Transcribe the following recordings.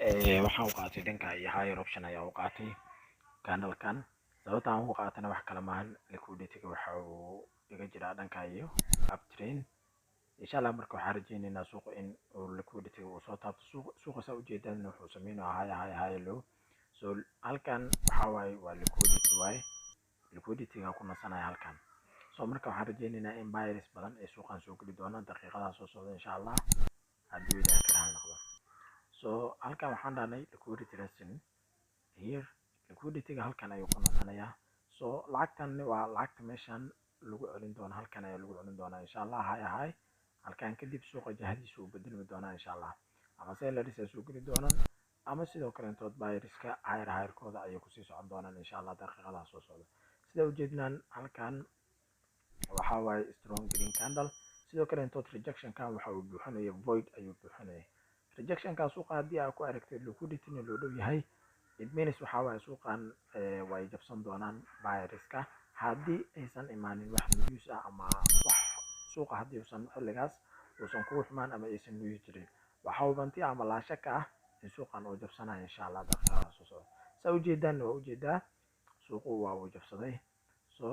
waxaan u qaatay dhanka iyo higher option ayaa u qaatay candlekan sababta aan u qaatana wax kala maahan liquidity-ga waxa uu iga jiraa dhanka iyo uptrend insha Allah marka waxaan rajaynaynaa suuqa in uu liquidity uu soo taabto suuqa saa ujeedaan wuxuu sameynayaa high low so halkan waxa waaye waa liquidity-ga ku nasanaya halkan so marka waxaan rajaynaynaa in buyers badan ay suuqan soo geli doonaan daqiiqadaha soo socda insha Allah haddii ilaahay ka noqdo so halkan waxaan dhahnay liquidity resting here liquidity-ga halkan ayuu ku nasanayaa so lacagtan waa lacagta meeshan lagu celin doono halkan ayaa lagu celin doonaa insha Allah high halkan kadib suuqa jahadiisa uu bedelmi doonaa insha Allah ama sellers ay soo geli doonaan ama sidoo kale intood buyerska higher-kooda ayay kusii socon doonaan insha Allah daqiiqadaha soo socda sida ujeednaan halkan waxa waaye strong green candle sidoo kale intood rejection kan waxa uu buuxinaya void ayuu buuxinaya rejection kan suuqa haddii aad ku aragtay liquidity loo dhow yahay it means waxa waaye suuqan way jabsan doonaan buyerska haddii aysan imaanin wax news ah ama wax suuqa haddii uusan xilligaas uusan ku xumaan ama aysan news jirin waxa uu banti ama la shaka ah in suuqan uu jabsanayo insha Allah daqiiqadaha soo socda saa ujeedaan waa ujeedaa suuqu waa uu jabsaday so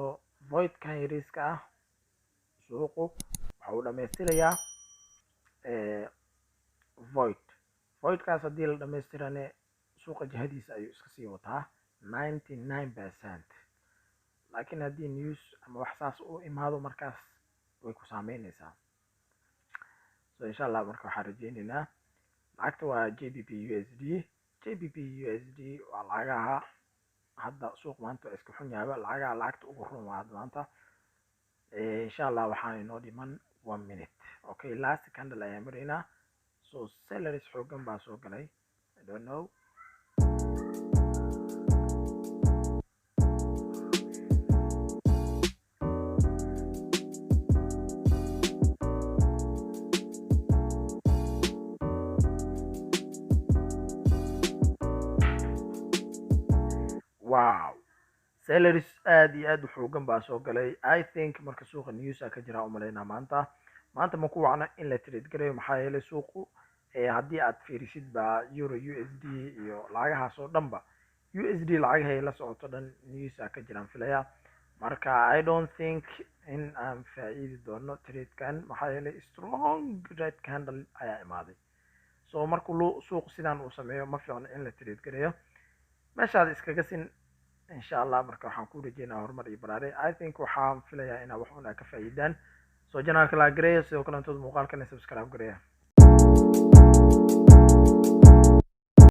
void kan yariiska ah suuqu waxa uu dhammaystirayaa voidkaas haddii la dhammaystirane suuqa jihadiisa ayuu iska sii wataa 99%. laakiin haddii news ama wax saas u imaado markaas way ku saameynaysaa so insha Allah marka waxaan rajaynaynaa lacagta waa JBP USD waa lacagaha hadda suuq maanta iska xun yahay lacagta ugu run waa maanta insha Allah waxaan inoo dhiman 1 minute okay last candle ayaan maraynaa so sellers xoogan baa soo galay I don't know wow sellers aad iyo aad u xoogan baa soo galay I think marka suuqa news ka jira u maleynaa maanta ma ku wacna in la trade gareeyo maxaa yeelay suuqu haddii aad fiirisid baa euro USD iyo lacagahaas oo dhanba USD lacagahay la socoto dhan news ka jiraan filaya marka I don't think in aan faa'iidi doono trade-kan maxaa yeelay strong red candle ayaa imaaday so markuu suuq sidaan uu sameeyo ma fiicno in la trade gareeyo meeshaad iskaga sin insha Allah marka waxaan ku rajeynaa horumar iyo baraare I think waxaan filayaa inaa wax una ka faa'iidaan so janaalka la gareeyo sidoo kale intood muuqaalkan subscribe gareeya